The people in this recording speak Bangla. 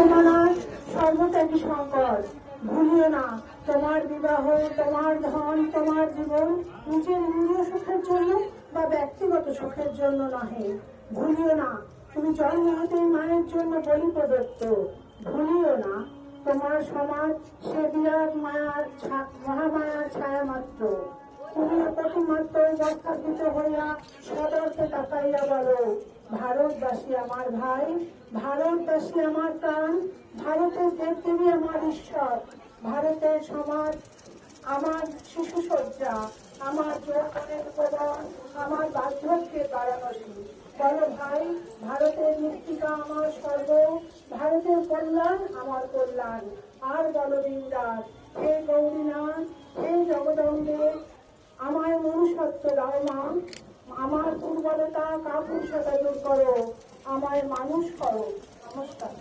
জমানার সর্বত্যাগী সংকট। ভুলিও না, তোমার বিবাহ, তোমার ধন, তোমার জীবন নিজের ইন্দ্রিয় সুখের জন্য বা ব্যক্তিগত সুখের জন্য নহে। ভুলিও না, তুমি জন্ম হতেই মায়ের জন্য বলি প্রদত্ত। ভুলিও না, তোমার সমাজ সে বিরাট মায়ার মহামায়ার ছায়া মাত্র। তুমি প্রতিমাত্র অবস্থাপিত হইয়া সদর্থে তাকাইয়া বলো, ভারতবাসী আমার ভাই, ভারতবাসী আমার প্রাণ, ভারতের দেবদেবী আমার ঈশ্বর, ভারতের সমাজ আমার শিশুসজ্জা, আমার যৌবনের উপবন, আমার বার্ধক্যের বারাণসী। বলো ভাই, ভারতের মৃত্তিকা আমার স্বর্গ, ভারতের কল্যাণ আমার কল্যাণ। আর বলো দিনদার, হে গৌরীনাথ, হে জগদম্বে, আমার মনুষ্যত্ব দাও মা, আমার দুর্বলতা কাপুরুষতা দূর করো, আমায় মানুষ করো। নমস্কার।